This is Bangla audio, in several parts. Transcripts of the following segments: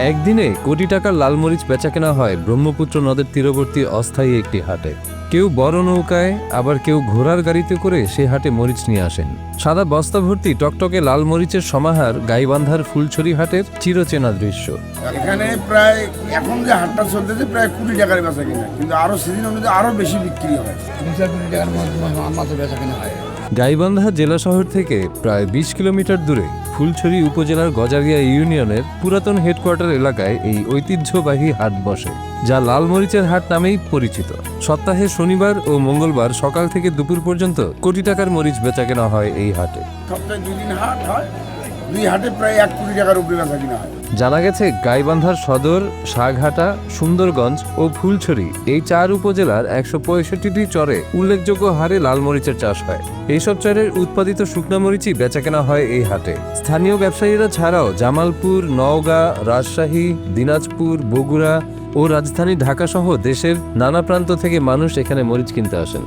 একদিনে কোটি টাকার লাল মরিচ বেচাকেনা হয় ব্রহ্মপুত্র নদের তীরবর্তী অস্থায়ী একটি হাটে। কেউ বড় নৌকায়, আবার কেউ ঘোড়ার গাড়িতে করে সে হাটে মরিচ নিয়ে আসেন। সাদা বস্তা ভর্তি টকটকে লাল মরিচের সমাহার গাইবান্ধার ফুলছড়ি হাটের চিরচেনা দৃশ্য। এখানে প্রায় এখন যে হাটটা চলতেছে প্রায় 20 টাকার বেচা কিনা, কিন্তু আরো সিজন অনুযায়ী আরো বেশি বিক্রি হয়। 2-4 টাকার মতো বেচা কিনা হয়। গাইবান্ধা জেলা শহর থেকে প্রায় 20 কিলোমিটার দূরে ফুলছড়ি উপজেলার গজারিয়া ইউনিয়নের পুরাতন হেডকোয়ার্টার এলাকায় এই ঐতিহ্যবাহী হাট বসে, যা লাল মরিচের হাট নামেই পরিচিত। সপ্তাহে শনিবার ও মঙ্গলবার সকাল থেকে দুপুর পর্যন্ত কোটি টাকার মরিচ বেচাকেনা হয় এই হাটে। সপ্তাহে 2 দিন হাট হয়, 2 হাটে প্রায় 1 কোটি টাকার উপরে বেচা কিনা হয়। জানা গেছে গাইবান্ধার সদর, শাহঘাটা, সুন্দরগঞ্জ ও ফুলছড়ি এই 4 উপজেলার 165টি চরে উল্লেখযোগ্য হারে লাল মরিচের চাষ হয়। এইসব চরের উৎপাদিত শুকনা মরিচই বেচাকেনা হয় এই হাটে। স্থানীয় ব্যবসায়ীরা ছাড়াও জামালপুর, নওগাঁ, রাজশাহী, দিনাজপুর, বগুড়া ও রাজধানী ঢাকা সহ দেশের নানা প্রান্ত থেকে মানুষ এখানে মরিচ কিনতে আসেন।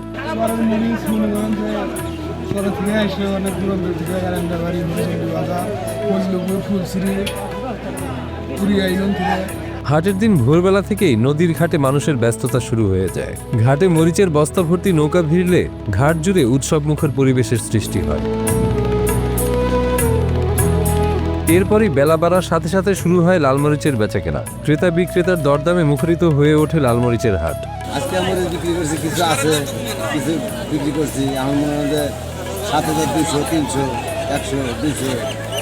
হাটের দিন ভোরবেলা থেকেই নদীর ঘাটে মানুষের ব্যস্ততা শুরু হয়ে যায়। ঘাটে মরিচের বস্তা ভর্তি নৌকা ভিড়লে ঘাট জুড়ে উৎসবমুখর পরিবেশের সৃষ্টি হয়। এরপরই বেলা বাড়ার সাথে সাথে শুরু হয় লালমরিচের বেচাকেনা। ক্রেতা বিক্রেতার দরদামে মুখরিত হয়ে ওঠে লালমরিচের হাট। আজকে আমরা বিক্রি করছি, কিছু আছে, কিছু বিক্রি করছি। আমার মনে হয় যে 7,200, 300, 100, 200,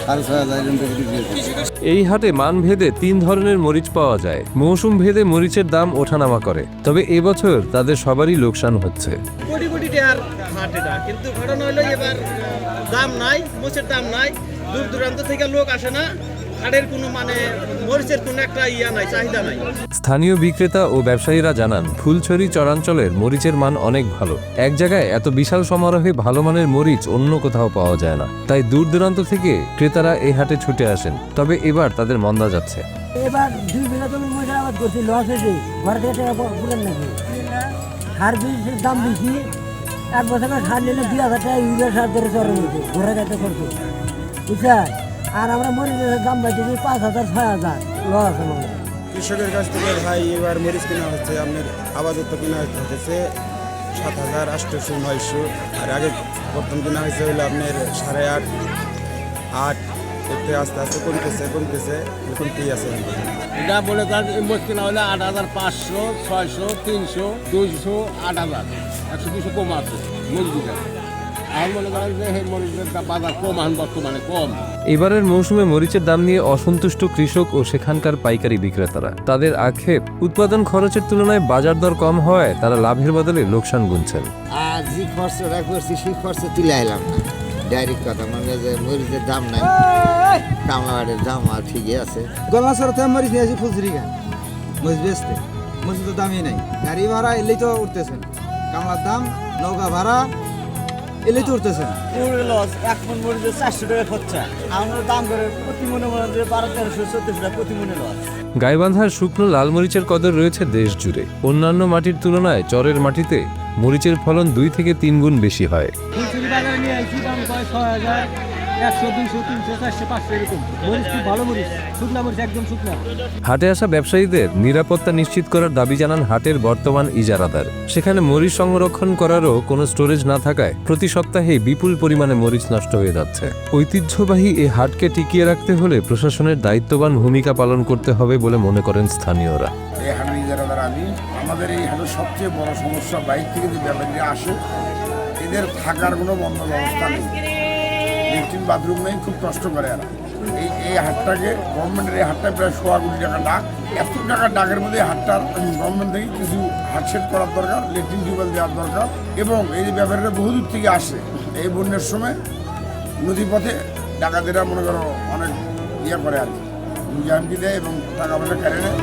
6,500 বিক্রি করছি। এই হাটে মান ভেদে 3 ধরনের মরিচ পাওয়া যায়। মৌসুম ভেদে মরিচের দাম ওঠানামা করে, তবে এবছর তাদের সবারই লোকসান হচ্ছে। কোটি কোটি টাকার হাট এটা, কিন্তু ঘটনা হলো এবার দাম নাই, মরিচের দাম নাই, দূর দূরান্ত থেকে লোক আসে না। হাটের কোনো মরিচের কোনো একটা নাই, চাহিদা নাই। স্থানীয় বিক্রেতা ও ব্যবসায়ীরা জানান, ফুলছড়ি চরাঞ্চলের মরিচের মান অনেক ভালো। এক জায়গায় এত বিশাল সমারোহে ভালো মানের মরিচ অন্য কোথাও পাওয়া যায় না, তাই দূর দূরান্ত থেকে ক্রেতারা এই হাটে ছুটে আসেন। তবে এবার তাদের মন্দা যাচ্ছে। এবার 2 বিঘা জমি মরিচ আবাদ করছি, লস হয়েছে। ঘর থেকে টাকা পুরেন নাকি সার বীজের দাম বেশি। 1 বছর সার নিলে 2,000 টাকা ইউরিয়া সার ধরে চড়ে নিতে ঘরে গাইতে করছে, বুঝছা। আর আমরা মরিচের দাম পাইতেছি 5,000, 6,000 লস আমাদের। কৃষকের কাছ থেকে ভাই এবার মরিচ কেনা হচ্ছে, আপনার আপাতত কেনা হচ্ছে 7,000, 800, 900। আর আগে প্রথম কেনা হয়েছে হলো আপনার 8.5, 8। এতে আস্তে আস্তে কমতেছে কমতেই আছে। এটা বলে তার মরিচ কেনা হলে 8,500, 600, 300, 200, 8,000, 100, 200 কম আছে মরিচ। আর মনে করেন যে মরিচের বাজার কম, বর্তমানে কম। এবারের মৌসুমে মরিচের দাম নিয়ে অসন্তুষ্ট কৃষক ও সেখানকার পাইকারি বিক্রেতারা। তাদের আক্ষেপ, উৎপাদন খরচের তুলনায় বাজার দর কম হওয়ায় তারা লাভের বদলে লোকসান গুনছেন। আর যে খরচটা করছি সেই খরচ তুলে আইলাম না। ডাইরেক্ট কথা, মানে যে মরিচের দাম নাই, কামলাবাড়ির দাম আর ঠিকই আছে। গলনাছড়া থেকে মরিচ নিয়ে আসি ফুলছড়ি গান মরিচ বেচতে। মরিচের তো দামই নাই, গাড়ি ভাড়া এলেই তো উঠতেছে না, কামলার দাম, নৌকা ভাড়া এলেই তো উঠতেছে না। লস, 1 মণ মরিচের 400 টাকা খরচা। আমরা দাম করে প্রতি মনে মনে 1200, 1300, 1400 প্রতি মনে লস। গাইবান্ধার শুকনো লাল মরিচের কদর রয়েছে দেশ জুড়ে। অন্যান্য মাটির তুলনায় চরের মাটিতে মরিচের ফলন 2 থেকে 3 গুণ বেশি হয়। ফুলছড়ি বাজারে নিয়ে আসছি, দাম কয় 6,000, 100, 200, 300, 400, 500 এরকম। মরিচ খুব ভালো মরিচ, শুকনা মরিচ, একদম শুকনা। হাটে আসা ব্যবসায়ীদের নিরাপত্তা নিশ্চিত করার দাবি জানান হাটের বর্তমান ইজারাদার। সেখানে মরিচ সংরক্ষণ করারও কোনো স্টোরেজ না থাকায় প্রতি সপ্তাহে বিপুল পরিমাণে মরিচ নষ্ট হয়ে যাচ্ছে। ঐতিহ্যবাহী এই হাটকে টিকিয়ে রাখতে হলে প্রশাসনের দায়িত্ববান ভূমিকা পালন করতে হবে বলে মনে করেন স্থানীয়রা। এই হাটের ইজারাদার আমি, আমাদের এই হাটের সবচেয়ে বড় সমস্যা, বাইরে থেকে যে ব্যাপারীরা আসে এদের থাকার কোনো বন্ধ ব্যবস্থা নেই, ল্যাট্রিন বাথরুম নেই, খুব কষ্ট করে এরা। এই হাটটাকে গভর্নমেন্টের, এই হাটটা প্রায় 1.25 কোটি টাকা ডাক। এত টাকার ডাকের মধ্যে হাটটার গভর্নমেন্ট থেকে কিছু হাট সেট করার দরকার, ল্যাট্রিন টিউবওয়েল দেওয়ার দরকার। এবং এই যে ব্যাপারীরা বহুদূর থেকে আসে, এই বন্যার সময় নদীপথে ডাকাতেরা মনে করো অনেক করে আর কি, হুমকি দেয় এবং টাকা পয়সা কেড়ে নেয়।